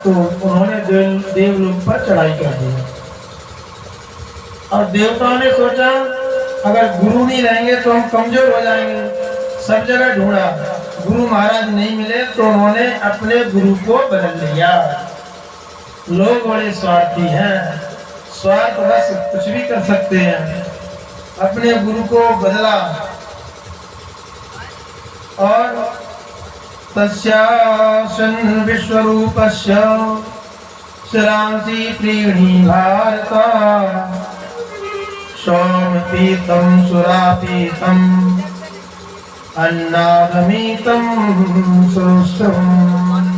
तो उन्होंने देवलोक पर चढ़ाई कर दी। और देवताओं ने सोचा अगर गुरु नहीं रहेंगे तो हम कमजोर हो जाएंगे। सब जगह ढूंढा, गुरु महाराज नहीं मिले तो उन्होंने अपने गुरु को बदल लिया। लोग बड़े स्वार्थी हैं, स्वार्थ बस कुछ भी कर सकते हैं। अपने गुरु को बदला और तस्यासन विश्वरूपस्य शिरांसि प्रीणि भारत सौमपीतं सुरापीतं अन्नादमीतं सुश्रुतम्।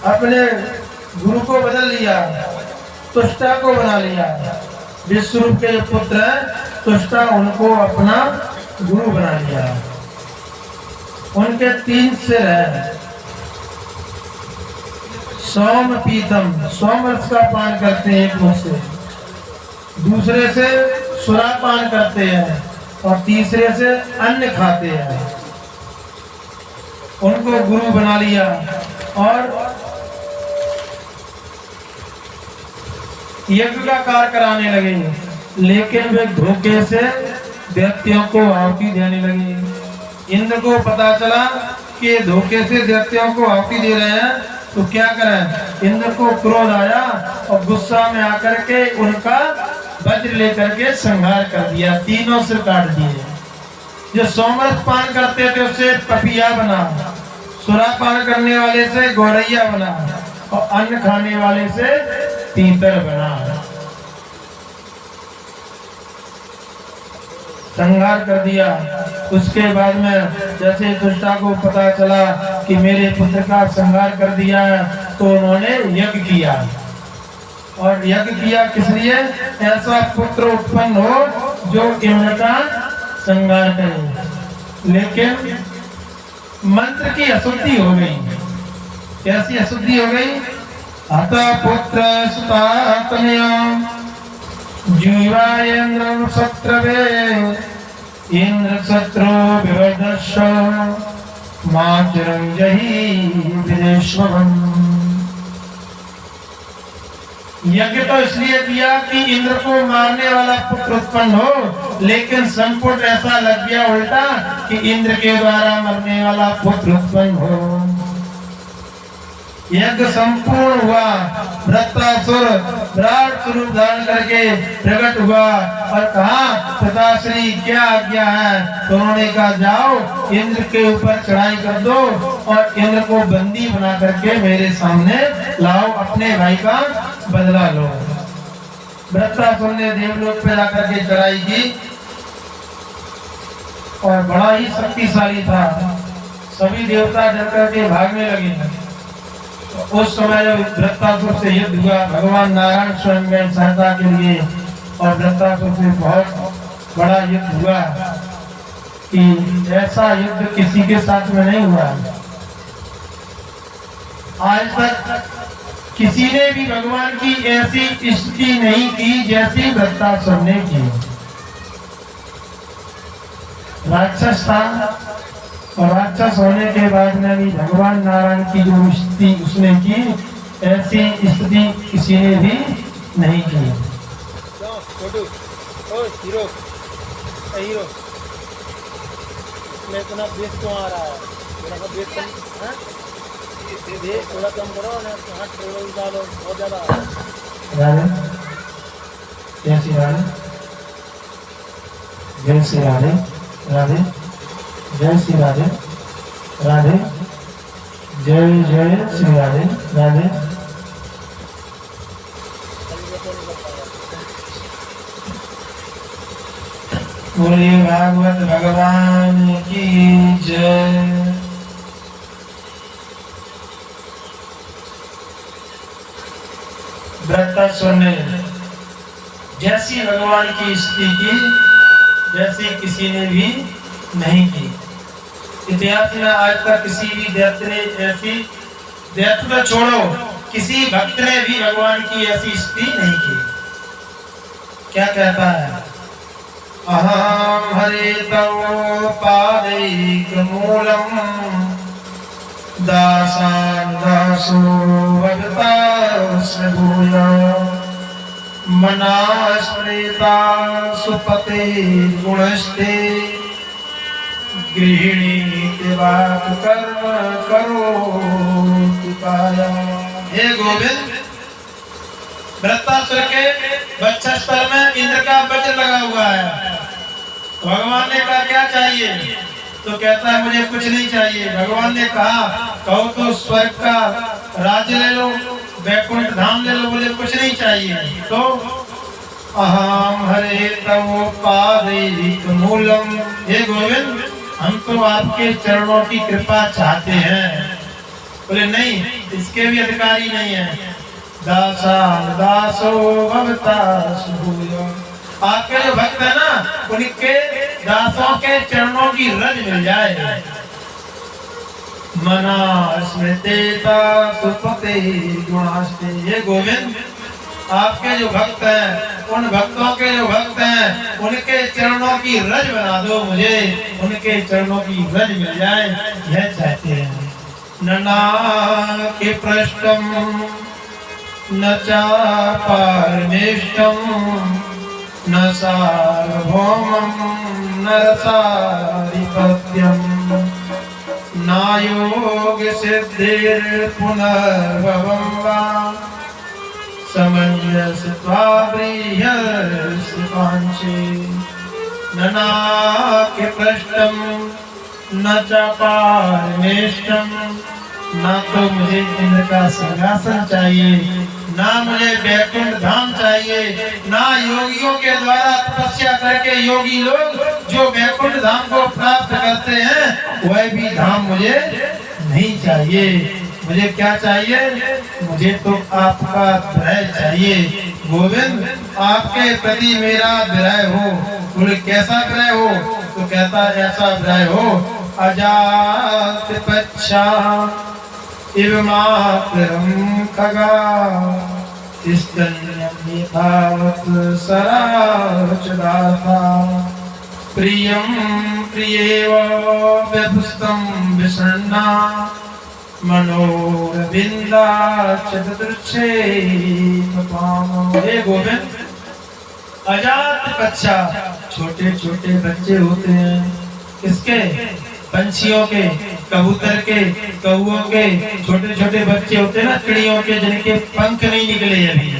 अपने गुरु को बदल लिया, तुष्टा को बना लिया। विश्वरूप के पुत्र तुष्टा, उनको अपना गुरु बना लिया। उनके 3 सिर हैं। सोम पीतम, सोम रस का पान करते हैं एक मुख से, दूसरे से सुरापान करते हैं और तीसरे से अन्न खाते हैं। उनको गुरु बना लिया और यज्ञ का कार्य कराने लगे, लेकिन वे धोखे से दैत्यों को आहुति देने लगे। इंद्र को पता चला कि धोखे से दैत्यों को आहुति दे रहे हैं, तो क्या करें? इंद्र को क्रोध आया और गुस्सा में आकर के उनका वज्र लेकर के संहार कर दिया, तीनों सिर काट दिए। जो सोमरस पान करते थे उससे पपिया बना, सुरापान करने वाले से गौरैया बना और अन्न खाने वाले से तीतर बना। संहार कर दिया। उसके बाद में जैसे दुष्टा को पता चला कि मेरे पुत्र का संहार कर दिया है, तो उन्होंने यज्ञ किया। और यज्ञ किया किस लिए? ऐसा पुत्र उत्पन्न हो जो इंद्र का संहार करे। लेकिन मंत्र की अशुद्धि हो गई। कैसी अशुद्धि हो गई? अतः पुत्र सुतातनया जीवायेन्द्रं शत्रवे इंद्र शत्रु विवर्धस्व मातरं जहि विदेश्वरम्। यज्ञ तो इसलिए किया कि इंद्र को मारने वाला पुत्र उत्पन्न हो, लेकिन संपुट ऐसा लग गया उल्टा कि इंद्र के द्वारा मरने वाला पुत्र उत्पन्न हो। यज्ञ संपूर्ण हुआ। वृत्रासुर विराट स्वरूप धारण करके प्रकट हुआ और कहा, पिताश्री क्या आज्ञा है? तो उन्होंने कहा, जाओ इंद्र के ऊपर चढ़ाई कर दो और इंद्र को बंदी बना करके मेरे सामने लाओ, अपने भाई का बदला लो। वृत्रासुर ने देवलोक पे जाकर के चढ़ाई की और बड़ा ही शक्तिशाली था। सभी देवता डर करके भागने लगे। उस समय वृत्रासुर से युद्ध हुआ, भगवान नारायण स्वयं गए सहायता के लिए और वृत्रासुर से बहुत बड़ा युद्ध हुआ कि ऐसा युद्ध किसी के साथ में नहीं हुआ। आज तक किसी ने भी भगवान की ऐसी स्तुति नहीं की जैसी वृत्रासुर ने की। राक्षस था और राक्षस होने के बाद में भी भगवान नारायण की जो स्तुति उसने की, ऐसी स्तुति किसी ने भी नहीं की। इतना बेस क्यों आ रहा है? मेरा बेस कम है, बेस थोड़ा कम करो ना, हाथ ट्रेवल डालो, बहुत ज्यादा आ रहा है। कैसी राधे? जय श्री राधे। राधे जय श्री राधे। राधे जय जय श्री राधे। राधे बोलिए भागवत भगवान की जय। वृत्रासुर ने जैसी भगवान की स्तुति की, जैसी किसी ने भी नहीं की। इतिहास में आज तक किसी भी दैत्य ने ऐसी, दैत्य तो छोड़ो, किसी भक्त ने भी भगवान की ऐसी स्तुति नहीं की। क्या कहता है? अहं हरे तव पादैकमूलम् दासान दासो भगता भूया मनाश्रिता सुपते गुणस्ते गृहिणी बात कर्म करो तुकाया। हे गोविंद, वृत्तासुर के वक्षस्थल में इंद्र का वज्र लगा हुआ है। भगवान ने कहा क्या चाहिए? तो कहता है मुझे कुछ नहीं चाहिए। भगवान ने कहा कहो तो स्वर्ग का राज्य ले लो, वैकुंठ धाम ले लो, मुझे कुछ नहीं चाहिए। तो अहम हरे तव पादैहिक मूलम, हे गोविंद हम तो आपके चरणों की कृपा चाहते हैं। बोले नहीं, इसके भी अधिकारी नहीं है। दासान दासो भवता सुभूयो, आपके जो भक्त है ना उनके दासों के चरणों की रज मिल जाए। मना स्मृतेता सुपते गुणास्ते, ये गोविंद आपके जो भक्त हैं, उन भक्तों के जो भक्त हैं उनके चरणों की रज बना दो, मुझे उनके चरणों की रज मिल जाए, यह चाहते हैं। नना के पृष्ठम न चापारमेष्टम न सार्वभौमं न रसाधिपत्यं न योग सिद्धिर पुनर्भवं वा समंजसत्वा ब्रीहस्य कांचे। ननाके पृष्ठं न चापारमेष्टं, ना तो मुझे इंद्र का सिंहासन चाहिए, ना मुझे वैकुंठ धाम चाहिए, ना योगियों के द्वारा तपस्या करके योगी लोग जो वैकुंठ धाम को प्राप्त करते हैं वह भी धाम मुझे नहीं चाहिए। मुझे क्या चाहिए? मुझे तो आपका विरह चाहिए। गोविंद आपके प्रति मेरा विरह हो। बोले कैसा विरह हो? तो कहता ऐसा विरह हो अजात पच्छा इव मातरं खगा स्तन्यं यथावत् सराचदाता प्रियं प्रियेव व्यपुस्तं विषण्णा मनोरविन्दाच्च ददृच्छे तपाम। हे गोविंद, अजात बच्चा, छोटे छोटे बच्चे होते हैं किसके? पंछियों के, कबूतर के, कौओं के छोटे छोटे बच्चे होते हैं ना, चिड़ियों के जिनके पंख नहीं निकले अभी,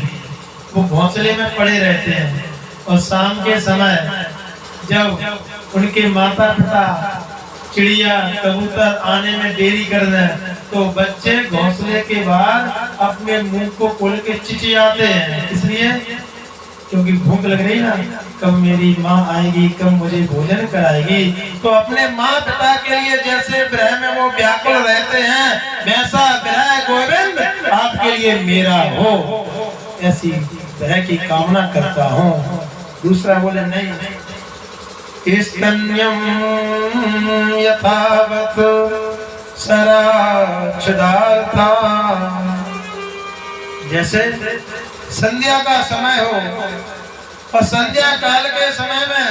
वो घोंसले में पड़े रहते हैं। और शाम के समय जब उनके माता पिता चिड़िया कबूतर आने में देरी कर दें तो बच्चे घोंसले के बाहर अपने मुंह को खोल के चिचियाते हैं। इसलिए क्योंकि भूख लग रही ना, कब मेरी माँ आएगी, कब मुझे भोजन कराएगी। तो अपने माँ पिता के लिए जैसे विरह में वो व्याकुल रहते हैं, वैसा विरह गोविंद आपके लिए मेरा हो, ऐसी विरह की कामना करता हूँ। दूसरा बोले नहीं, स्तन्यं यथावत् सराच्छदार्था, जैसे संध्या का समय हो और संध्या काल के समय में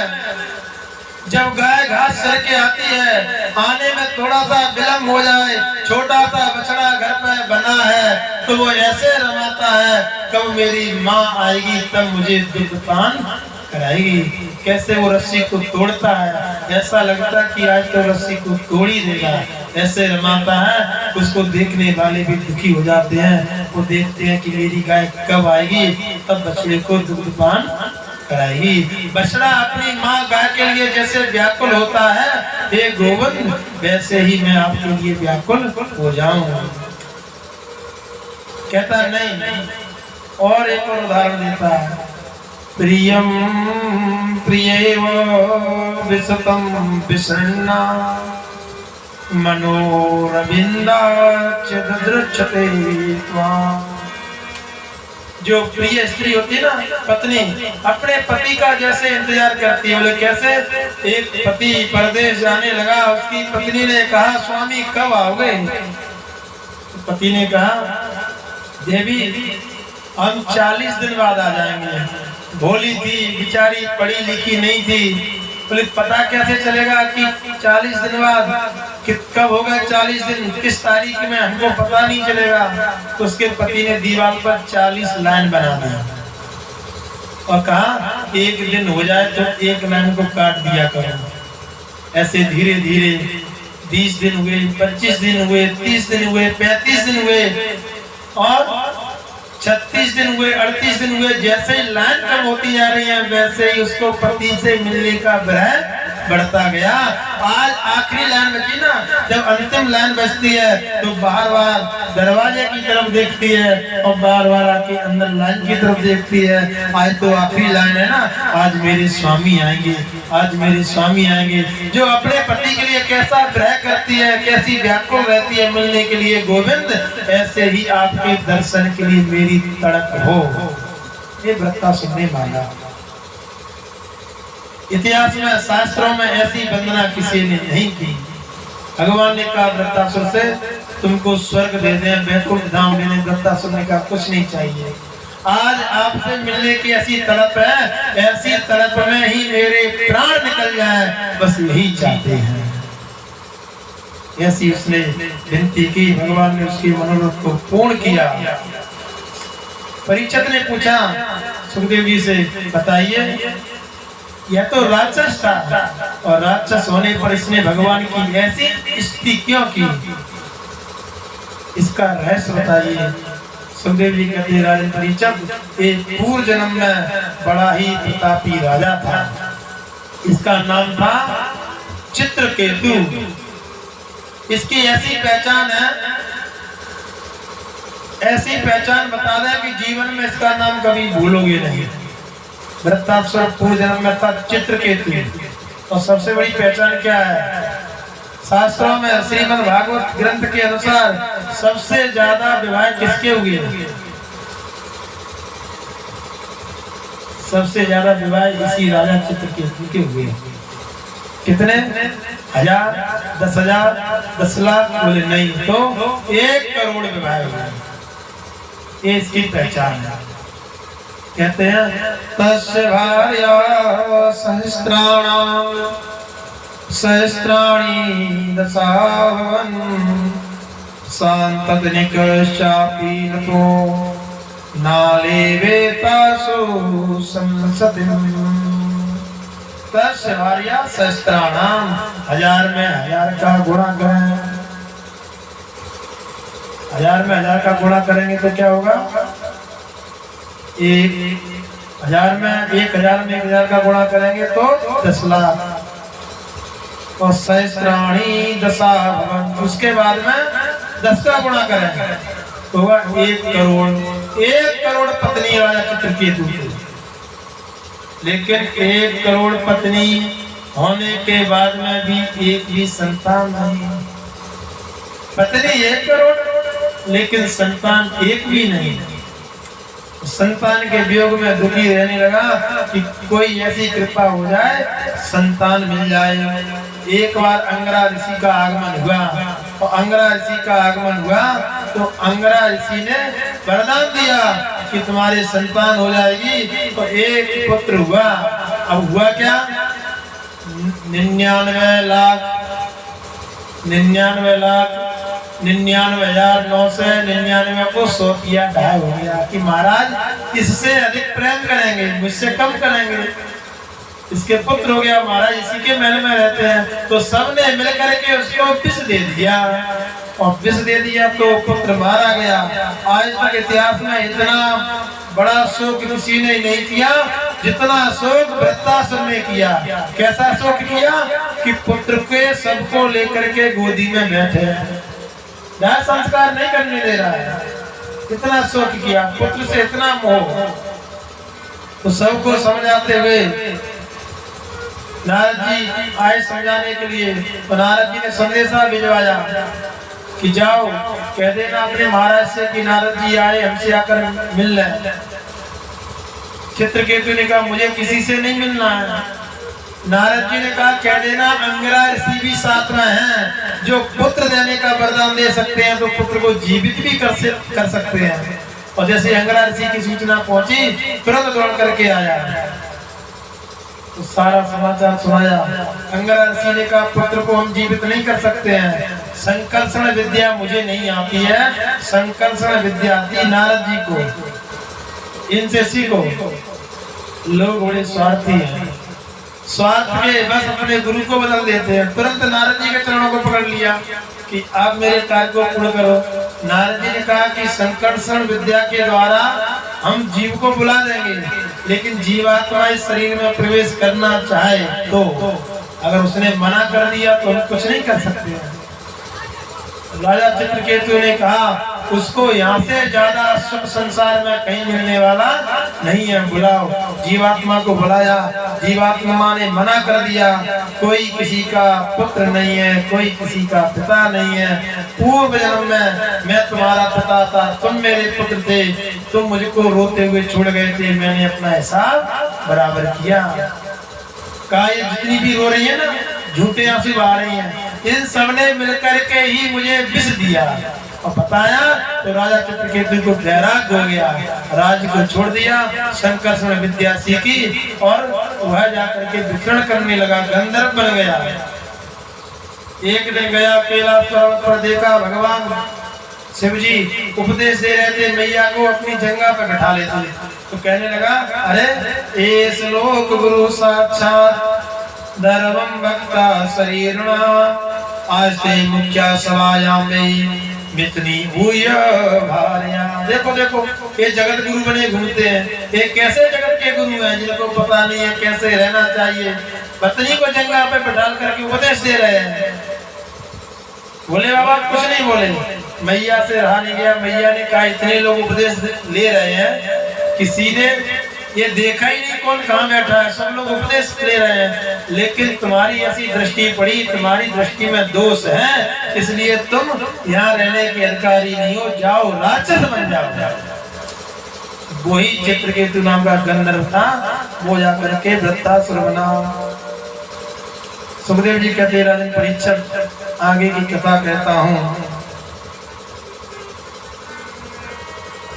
जब गाय घास चर के आती है, आने में थोड़ा सा विलम्ब हो जाए, छोटा सा बछड़ा घर पे बना है तो वो ऐसे रमाता है कब मेरी माँ आएगी तब मुझे दुग्ध पान कराएगी। कैसे वो रस्सी को तोड़ता है, ऐसा लगता है कि आज तो रस्सी को तोड़ ही देगा, ऐसे रमाता है। उसको देखने वाले भी दुखी हो जाते हैं, वो देखते हैं कि मेरी गाय कब आएगी तब बछड़े को दुग्ध पान कराएगी। बछड़ा अपनी माँ गाय के लिए जैसे व्याकुल होता है, हे गोविंद वैसे ही मैं आपके लिए व्याकुल हो जाऊं। कहता नहीं, और एक और उदाहरण देता है, प्रियं प्रियेव विसतं विषण्णा मनोरविन्दाच्च ददृच्छते त्वाम्। जो प्रिय स्त्री होती है ना, पत्नी अपने पति का जैसे इंतजार करती है। बोले कैसे? एक पति परदेश जाने लगा, उसकी पत्नी ने कहा स्वामी कब आओगे? तो पति ने कहा देवी हम 40 दिन बाद आ जाएंगे। भोली थी बेचारी, पढ़ी लिखी नहीं थी, बोले पता कैसे चलेगा कि 40 दिन बाद कब होगा 40 दिन, किस तारीख में, हमको पता नहीं चलेगा। तो उसके पति ने दीवार पर 40 लाइन बना दी और कहा एक दिन हो जाए तो एक लाइन को काट दिया करो। ऐसे धीरे धीरे 20 दिन हुए, 25 दिन हुए, 30 दिन हुए, 35 दिन हुए और 36 दिन हुए, 38 दिन हुए। जैसे ही लाइन कम होती जा रही है वैसे ही उसको पति से मिलने का विरह बढ़ता गया। आज आखिरी लाइन बची ना, जब अंतिम लाइन बचती है तो बार बार दरवाजे की तरफ देखती है और बार बार आके अंदर लाइन की तरफ देखती है। आज तो आखिरी लाइन है ना, आज मेरे स्वामी आएंगे, आज मेरे स्वामी आएंगे। जो अपने पति के लिए कैसा विरह करती है, कैसी व्याकुल रहती है मिलने के लिए गोविंद, ऐसे ही आपके दर्शन के लिए मेरी तड़प हो। ये वृत्तासुर ने मांगा। इतिहास में, शास्त्रों में ऐसी वंदना किसी ने नहीं की। भगवान ने कहा वृत्तासुर से तुमको स्वर्ग दे दें, बैकुंठ धाम दे दें। वृत्तासुर ने कहा कुछ नहीं चाहिए, आज आपसे मिलने की ऐसी तड़प है, ऐसी तड़प में ही मेरे प्राण निकल जाए, बस यही चाहते हैं। ऐसी उसने विनती की, भगवान ने उसकी मनोरथ को पूर्ण किया। परीक्षित ने पूछा सुखदेव जी से, बताइए यह तो राक्षस था और राक्षस होने पर इसने भगवान की ऐसी स्तुति क्यों की, इसका रहस्य बताइए। सुखदेव जी कहते राजन परीक्षित, एक पूर्व जन्म में बड़ा ही प्रतापी राजा था। इसका नाम था चित्रकेतु। इसकी ऐसी पहचान है, ऐसी पहचान बता दें कि जीवन में इसका नाम कभी भूलोगे नहीं। वृत्तासुर पूर्व जन्म में था चित्रकेतु। और सबसे बड़ी पहचान क्या है, शास्त्रों में श्रीमद् भागवत ग्रंथ के अनुसार सबसे ज्यादा विवाह किसके हुए, सबसे ज्यादा विवाह इसी राजा चित्रकेतु के हुए। कितने? 1000, 10,000, 10 लाख? बोले नहीं, तो 1 करोड़ विवाह हुए। ये इसकी पहचान है। कहते हैं तस्य भार्या सहस्राणाम सहस्राणि दशावन सांतनिकश्चापि नतो नालेवेतासु संसतिम्। तस्य भार्या सहस्राणाम, 1000 में 1000 का गुणा करें, 1000 में 1000 का गुणा करेंगे तो क्या होगा, 1000 में 1000 का गुणा करेंगे तो 10 लाख। और सहस्राणि दशा भवन, उसके बाद में 10 का गुणा करेंगे तो होगा 1 करोड़। 1 करोड़ पत्नी राजा चित्रकेतु की। लेकिन 1 करोड़ पत्नी होने के बाद में भी एक भी संतान नहीं। पत्नी 1 करोड़ लेकिन संतान एक भी नहीं। संतान के वियोग में दुखी रहने लगा कि कोई ऐसी कृपा हो जाए, संतान मिल जाए। एक बार अंगरा ऋषि का आगमन हुआ और अंगरा ऋषि का आगमन हुआ तो अंगरा ऋषि ने वरदान दिया कि तुम्हारे संतान हो जाएगी। तो एक पुत्र हुआ। अब हुआ क्या, 99,99,999 को 100 किया, ढाई हो गया कि महाराज इससे अधिक प्रेम करेंगे, मुझसे कम करेंगे। इसके पुत्र हो गया, महाराज इसी के महल में रहते हैं। तो सबने मिलकर के उसको विष दे दिया और विष दे दिया तो पुत्र मारा गया। आज तक इतिहास में इतना बड़ा शोक किसी ने नहीं किया जितना शोक वृत्तासुर ने किया। कैसा शोक किया कि पुत्र के सबको लेकर के गोदी में बैठे हैं, दाह संस्कार नहीं करने दे रहा है। इतना शोक किया, पुत्र से इतना मोह। तो सबको समझाते हुए नारद जी आए समझाने के लिए। तो नारद जी ने संदेशा भिजवाया कि जाओ कह देना अपने महाराज से कि नारद जी आए, हमसे आकर मिल लें। चित्रकेतु ने कहा मुझे किसी से नहीं मिलना है। नारद जी ने कहा कह देना अंगरा ऋषि भी साथ में हैं जो पुत्र देने का वरदान दे सकते हैं, तो पुत्र को जीवित भी कर सकते हैं। और जैसे अंगरा ऋषि की सूचना पहुंची तुरंत दौड़ करके आया। तो सारा समाचार सुनाया। अंगरा ऋषि ने कहा पुत्र को हम जीवित नहीं कर सकते हैं, संकर्षण विद्या मुझे नहीं आती है, संकर्षण विद्या आती नारद जी को, इनसे सीखो। लोग बड़े स्वार्थी हैं, स्वार्थ के बस अपने गुरु को बदल देते हैं। तुरंत नारद जी के चरणों को पकड़ लिया कि आप मेरे कार्य को पूर्ण करो। नारद जी ने कहा कि संकर्षण विद्या के द्वारा हम जीव को बुला देंगे, लेकिन जीवात्मा इस शरीर में प्रवेश करना चाहे तो अगर उसने मना कर दिया तो हम कुछ नहीं कर सकते हैं। राजा चित्रकेतु ने कहा उसको यहाँ से ज्यादा सुख संसार में कहीं मिलने वाला नहीं है, बुलाओ। जीवात्मा को बुलाया, जीवात्मा ने मना कर दिया, कोई किसी का पुत्र नहीं है, कोई किसी का पिता नहीं है, पूर्व जन्म में मैं तुम्हारा पिता था, तुम मेरे पुत्र थे, तुम मुझको रोते हुए छोड़ गए थे, मैंने अपना हिसाब बराबर किया। कहा ये जितनी भी रो रही है ना, झूठे आंसू बहा रही हैं, इन सबने मिलकर के ही मुझे विष दिया। और बताया तो राजा चित्रकेतु को वैराग हो गया, राज्य को छोड़ दिया, संकर्षण विद्या सीखी और वह जाकर के विचरण करने लगा, गंधर्व बन गया। एक दिन गया कैलाश पर्वत पर, देखा भगवान शिव जी उपदेश दे रहे थे, मैया को अपनी जंगा पर बैठा लेते, तो कहने लगा अरे ये श्लोक गुरु साक्षात धर्मं भक्ता शरीरणा आस्ते मुख्या सभायां में मितनी भूय भार्या। देखो देखो ये जगत गुरु बने घूमते हैं, ये कैसे जगत के गुरु हैं जिनको पता नहीं है कैसे रहना चाहिए। पत्नी को जंगा पे बैठा करके उपदेश दे रहे हैं। बोले बाबा कुछ नहीं बोले, मैया से रहा नहीं गया। मैया ने कहा इतने लोग उपदेश ले रहे हैं कि सीधे ये देखा ही नहीं कौन कहाँ बैठा है, सब लोग उपदेश ले रहे हैं, लेकिन तुम्हारी ऐसी दृष्टि पड़ी, तुम्हारी दृष्टि में दोष है, इसलिए तुम यहाँ रहने के अधिकारी नहीं हो, जाओ राक्षस बन जाओ। वही चित्रकेतु नाम का गंधर्व था, वो जाकर के वृत्तासुर बना। सुखदेव जी कहते राजन परीक्षक आगे की कथा कहता हूँ।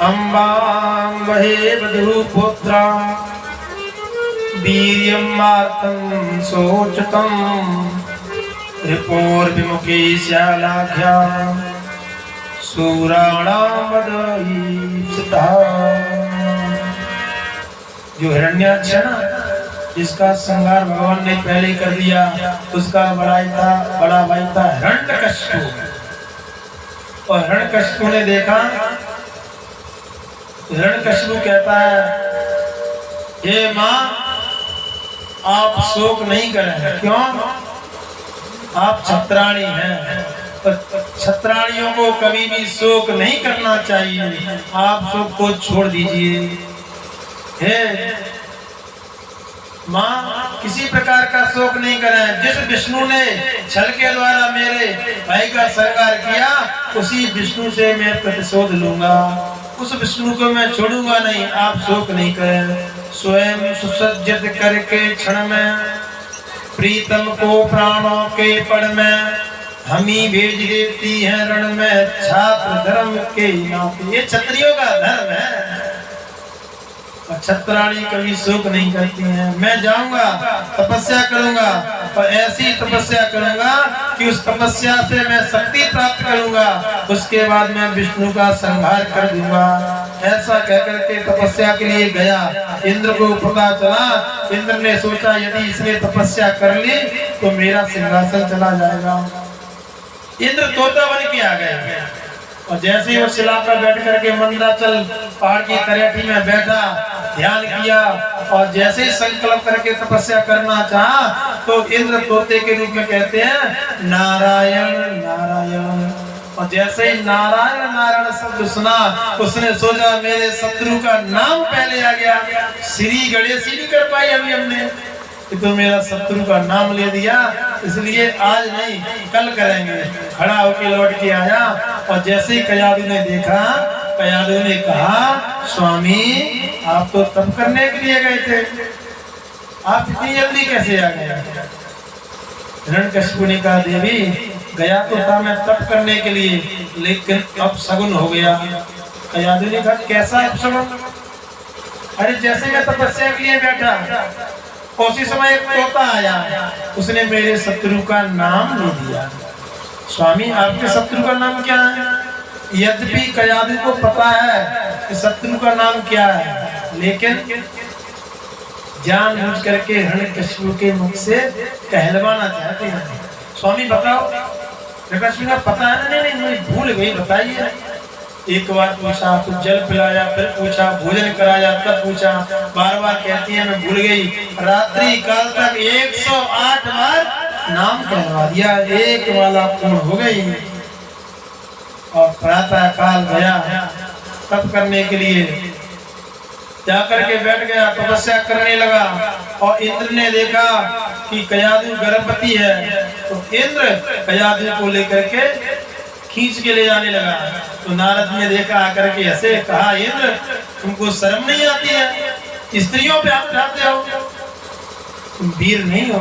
अम्बाम्बहे वधूपुत्रा वीर्यं मार्तं सोचतं रिपोर्विमुखे श्यालाख्या शूराणां वदयिता। जो हिरण्याक्ष है ना, जिसका संहार भगवान ने पहले कर दिया, उसका बड़ा भाई था हिरण्यकश्यप। और हिरण्यकश्यप ने देखा, हिरण्यकश्यप कहता है हे माँ आप शोक नहीं करें, क्यों? आप छत्राणी हैं, तो छत्राणियों को कभी भी शोक नहीं करना चाहिए, आप शोक को छोड़ दीजिए। हे माँ किसी प्रकार का शोक नहीं करें, जिस विष्णु ने छल के द्वारा मेरे भाई का संहार किया, उसी विष्णु से मैं प्रतिशोध लूंगा, उस विष्णु को मैं छोड़ूंगा नहीं, आप शोक नहीं करें। स्वयं सुसज्जित करके क्षण में प्रीतम को प्राणों के पड़ में हम ही भेज देती हैं रण में छात्र धर्म के नाते। ये क्षत्रियों का धर्म है, और छत्राणी कभी शोक नहीं करती हैं। मैं जाऊंगा तपस्या करूंगा, और ऐसी तपस्या करूंगा कि उस तपस्या से मैं शक्ति प्राप्त करूंगा, उसके बाद मैं विष्णु का संहार कर दूंगा। ऐसा कहकर के तपस्या के लिए गया। इंद्र को पता चला, इंद्र ने सोचा यदि इसने तपस्या कर ली तो मेरा सिंहासन चला जाएगा। इंद्र तोता बन के आ गए, और जैसे ही वो शिला पर बैठ करके मंदराचल पहाड़ की तरेठी में बैठा, ध्यान किया, और जैसे ही संकल्प करके तपस्या करना चाहा, तो इंद्र तोते के रूप में कहते हैं नारायण नारायण। और जैसे ही नारायण नारायण शब्द सुना, उसने सोचा मेरे शत्रु का नाम पहले आ गया। श्री गणेश ही नहीं कर पाई अभी हमने, तो मेरा शत्रु का नाम ले दिया, इसलिए आज नहीं कल करेंगे। खड़ा होके लौट के आया, और जैसे ही कयादू ने देखा, कयादू ने कहा स्वामी आप तो तप करने के लिए गए थे, आप इतनी जल्दी कैसे आ गए? हिरण्यकश्यप ने कहा देवी गया तो था मैं तप करने के लिए, लेकिन अब सगुन हो गया। कयादू ने कहा कैसा अपशगुन? अरे जैसे मैं तपस्या के लिए बैठा उसी समय एक तोता आया, उसने मेरे शत्रु का नाम ले दिया। स्वामी आपके शत्रु का नाम क्या है? यद्यपि कयादु को पता है कि शत्रु का नाम क्या है, लेकिन जानबूझ करके हिरण्यकशिपु के मुख से कहलवाना चाहते हैं। स्वामी बताओ, हिरण्यकशिपु ने पता है ना? नहीं मैं भूल गई, बताइए। एक बार पूछा तो जल पिलाया, फिर पूछा भोजन कराया, तब पूछा, बार बार कहती है मैं भूल गई। रात्रि काल तक 108 बार नाम कहलवा दिया, एक माला पूर्ण हो गई। और प्रातः काल गया तप करने के लिए, जाकर के बैठ गया, तपस्या करने लगा। और इंद्र ने देखा कि कयादु गर्भवती है, तो इंद्र कयादु को लेकर के खींच के ले जाने लगा। तो नारद ने देखा, आकर के ऐसे कहा, इंद्र तुमको शर्म नहीं आती है? स्त्रियों पे हाथ उठाते हो, तुम वीर नहीं हो।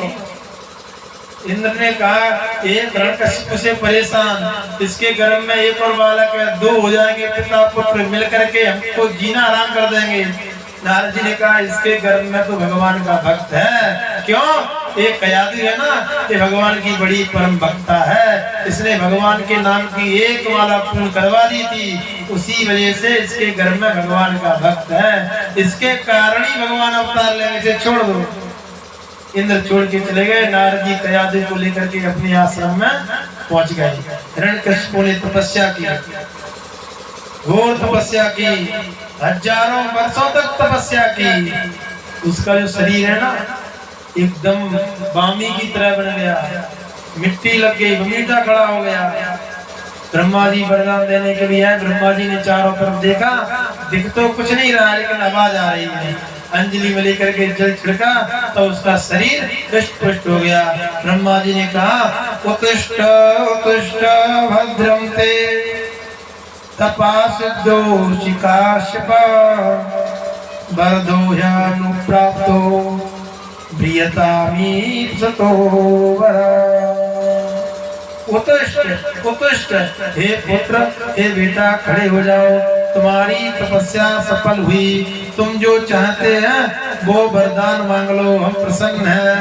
इंद्र ने कहा, एक हिरण्यकशिपु से परेशान, इसके गर्भ में एक और बालक है, 2 हो जाएंगे, पिता पुत्र मिल करके हमको जीना आराम कर देंगे। नारद जी ने कहा, इसके गर्भ में तो भगवान का भक्त है। क्यों? एक कयादु है ना, ये भगवान की बड़ी परम भक्ता है, इसने भगवान के नाम की एक माला पूर्ण करवा दी थी, उसी वजह से इसके गर्भ में भगवान का भक्त है, इसके कारण ही भगवान अवतार लेने से छोड़ दो। इंद्र छोड़ के चले गए। नारद जी कयादु को लेकर के अपने आश्रम में पहुंच गए। हिरण्यकशिपु ने तपस्या की, घोर तपस्या की, हजारों वर्षों तक तपस्या की। उसका जो शरीर है ना, एकदम बामी की तरह बन गया, मिट्टी लग गई, बमीठा खड़ा हो गया। ब्रह्मा जी वरदान देने के लिए आए। ब्रह्मा जी ने चारों तरफ देखा, दिख तो कुछ नहीं रहा, लेकिन आवाज आ रही है। अंजलि में लेकर के जल छिड़का तो उसका शरीर पुष्ट हो गया। ब्रह्मा जी ने कहा, उत्तिष्ठ उत्तिष्ठ भद्रम ते तपासिद्धो शिकाशप वरदोह्यानुप्राप्तो प्रियतामीप्सतो वरा। उत्तिष्ठ उत्तिष्ठ, हे पुत्र, हे बेटा, खड़े हो जाओ, तुम्हारी तपस्या सफल हुई। तुम जो चाहते हैं वो वरदान मांग लो, हम प्रसन्न हैं।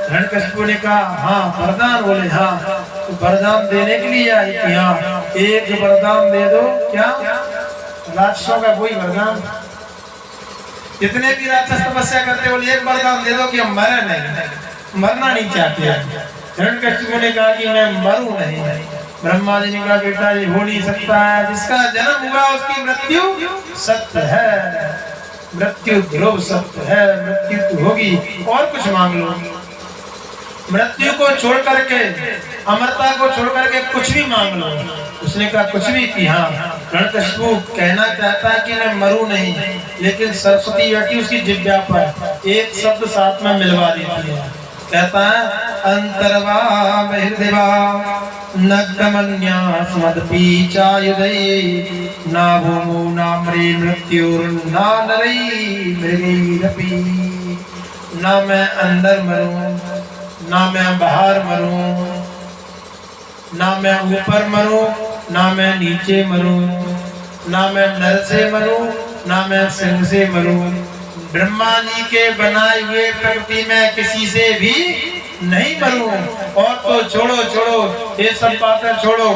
हिरण्यकशिपु ने कहा, हाँ वरदान? बोले हाँ। तो वरदान देने के लिए आई कि हाँ, एक वरदान दे दो। क्या? राक्षसों का कोई वरदान? जितने भी राक्षस तपस्या करते बोले एक वरदान दे दो कि हम मरे नहीं, मरना नहीं चाहते हैं। हिरण्यकशिपु ने कहा कि मैं मरूं नहीं। ब्रह्मा जी ने कहा, बेटा ये हो नहीं सकता है, जिसका जन्म हुआ उसकी मृत्यु सत्य है, मृत्यु ध्रुव सत्य है, मृत्यु तो होगी, और कुछ मांग लो। मृत्यु को छोड़ करके, अमरता को छोड़ करके कुछ भी मांग लो। उसने कहा कुछ भी कि हाँ। हिरण्यकशिपु कहना चाहता है कि मैं मरूं नहीं, लेकिन सरस्वती बैठी उसकी जिह्वा पर, एक शब्द साथ में मिलवा देती है। कहता है, अंतर्वा बहिर्देवा नग्नमन्यास्मदपि चायुधये ना भूमो नाम्रे मृत्युर्ना नरै मृगैरपि। ना मैं अंदर मरूं, ना मैं बाहर मरूं, ना मैं ऊपर मरूं, ना मैं नीचे मरूं, ना मैं नर से मरूं, ना मैं सिंह से मरूं। ब्रह्मा जी के बनाए हुए प्रकृति में किसी से भी नहीं मरूं। और तो छोड़ो छोड़ो, ये सब बातें छोड़ो,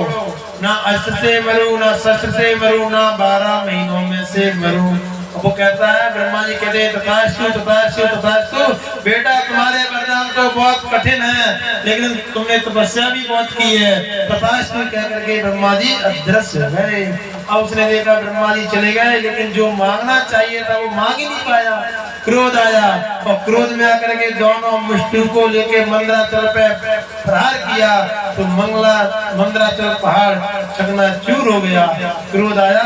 ना अस्त्र से मरूं, ना शस्त्र से मरूं, ना 12 महीनों में से मरूं। वो कहता है, ब्रह्मा जी कहते हैं, तथास्तु तथास्तु तथास्तु। बेटा तुम्हारे वरदान तो बहुत कठिन है, लेकिन तुमने तपस्या भी बहुत की है। तथास्तु कह करके ब्रह्मा जी अदृश्य हो गए। अब उसने देखा ब्रह्मा जी चले गए, लेकिन जो मांगना चाहिए था वो मांग ही नहीं पाया। क्रोध आया, और क्रोध में आकर के दोनों मुष्टि को लेके मंदराचल पे प्रहार किया, तो मंदराचल पहाड़ चकनाचूर हो गया। क्रोध आया,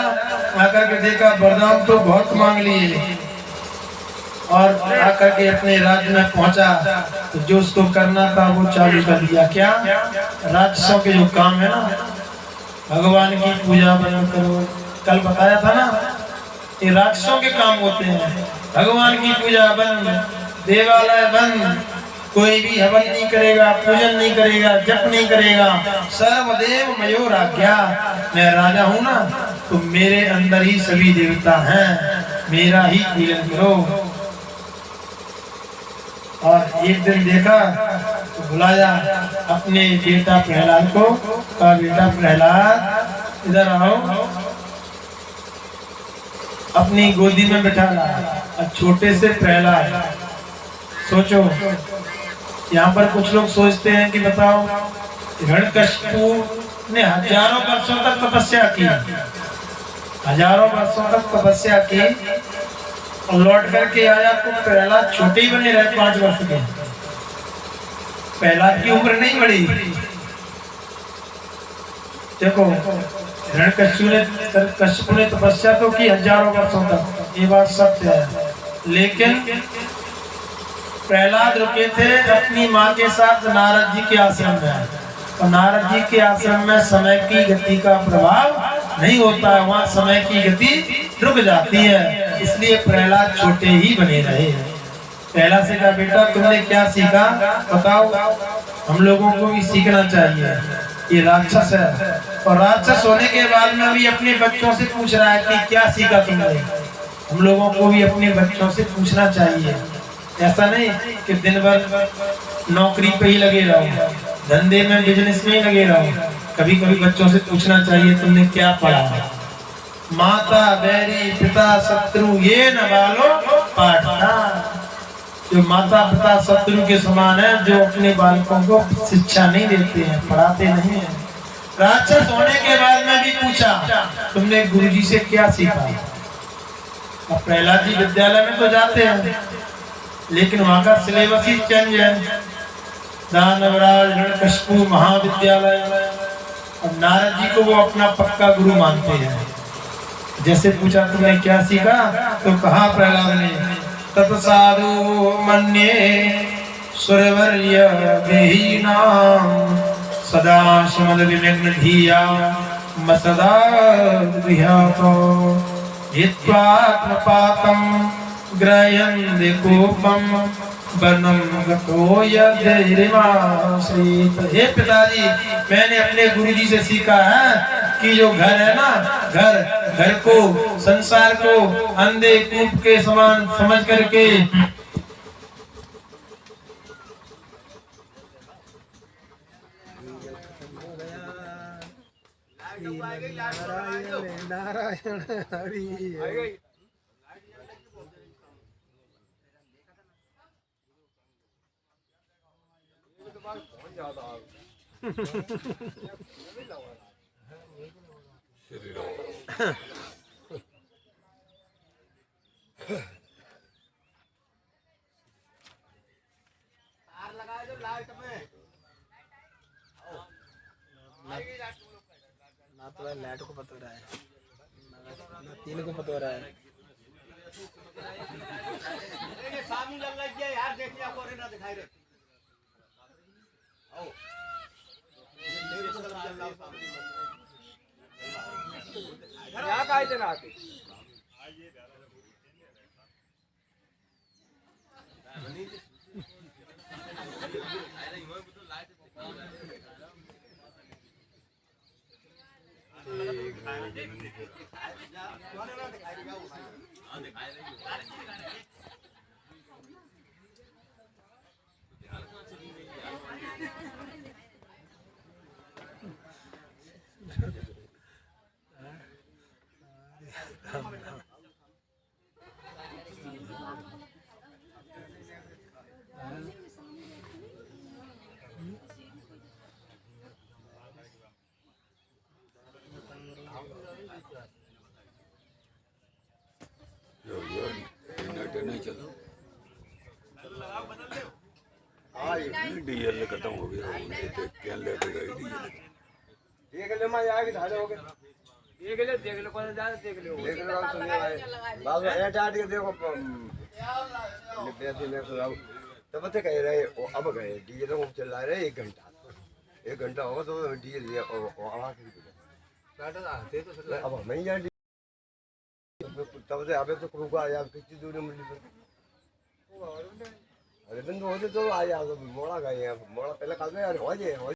आकर के देखा वरदान तो बहुत मांग लिए, और आकर के अपने राज्य में पहुंचा, तो जो उसको करना था वो चालू कर दिया। क्या? राक्षसों के जो काम है ना, भगवान की पूजा बंद करो, कल बताया था ना, ये राक्षसों के काम होते हैं। भगवान की पूजा बंद, देवालय बंद, कोई भी हवन नहीं करेगा, पूजन नहीं करेगा, जप नहीं करेगा। सर्वदेव मयो राज्ञा, मैं राजा हूँ ना, तो मेरे अंदर ही सभी देवता हैं, मेरा ही पूजन करो। और एक दिन देखा तो बुलाया अपने बेटा प्रहलाद को, कहा बेटा प्रहलाद इधर आओ, अपनी गोदी में बिठा लाया। और छोटे से प्रहलाद, सोचो यहाँ पर कुछ लोग सोचते हैं कि बताओ हिरण्यकशिपु ने हजारों वर्षों तक तपस्या की, हजारों वर्षों तक तपस्या की और लौट करके आया तो प्रहलाद छोटे ही बने रहे 5 वर्ष के। प्रहलाद की उम्र नहीं बढ़ी। देखो हिरण्यकशिपु ने तपस्या तो की हजारों वर्षों तक, ये बात सत्य है, लेकिन प्रहलाद रुके थे अपनी माँ के साथ नारद जी के आश्रम में, और नारद जी के आश्रम में समय की गति का प्रभाव नहीं होता है, वहाँ समय की गति रुक जाती है, इसलिए प्रहलाद छोटे ही बने रहे। प्रहलाद से कहा बेटा तुमने क्या सीखा बताओ, हम लोगों को भी सीखना चाहिए। ये राक्षस है और राक्षस होने के बाद में भी अपने बच्चों से पूछ रहा है कि क्या सीखा तुमने। हम लोगों को भी अपने बच्चों से पूछना चाहिए, ऐसा नहीं कि दिन भर नौकरी पे ही लगे रहो, धंधे में बिजनेस में ही लगे रहो। कभी कभी बच्चों से पूछना चाहिए तुमने क्या पढ़ा। माता बैरी पिता शत्रु ये न बालो पाठना, जो माता पिता शत्रु के समान है, जो अपने बालकों को शिक्षा नहीं देते हैं, पढ़ाते नहीं हैं। राक्षस होने के बाद में भी पूछा तुमने गुरुजी से क्या सीखा। अब प्रहलाद जी विद्यालय में तो जाते हैं, लेकिन वहां का सिलेबस ही चेंज है। दानवराज हिरण्यकशिपु महाविद्यालय, और नारद जी को वो अपना पक्का गुरु मानते हैं। जैसे पूछा तुमने क्या सीखा, तो कहा प्रहलाद ने तत्साधु मन्ये सुरवर्य विहीनां सदा समद विमग्न धिया मसदा विहातो हित्वात्मपातं ग्रहयन्ति कोपम वनम गतो यद्रिमाश्रित। हे पिताजी मैंने अपने गुरुजी से सीखा है कि जो घर है ना, घर को संसार को अंधे कूप के समान समझ करके नारायण हरि ना तो लाइट को पता रहा है ना तीन को पता रहा है। सामने लग गया यार, देखिए आपको ना दिखाई दे। क्या कहा इतना आके नहीं चल डीएल खत्म हो गया, क्या लेके गए डीएल देख ले मैं आगे धारे हो गए, देख लो कौन जा देख लो सुनिए भाई बाबू ए डाट के देखो पैसे ले सुनाओ तब तक कह रहे अब गए डीएल को चला रहे 1 घंटा होगा तो डीएल ये आवाज आते तो अब मैं यार तब से अबे तो क्रू का आया कितनी दूर मिली अरे बंद होते तो आया मोड़ा गए मोड़ा पहले कल यार हो जाए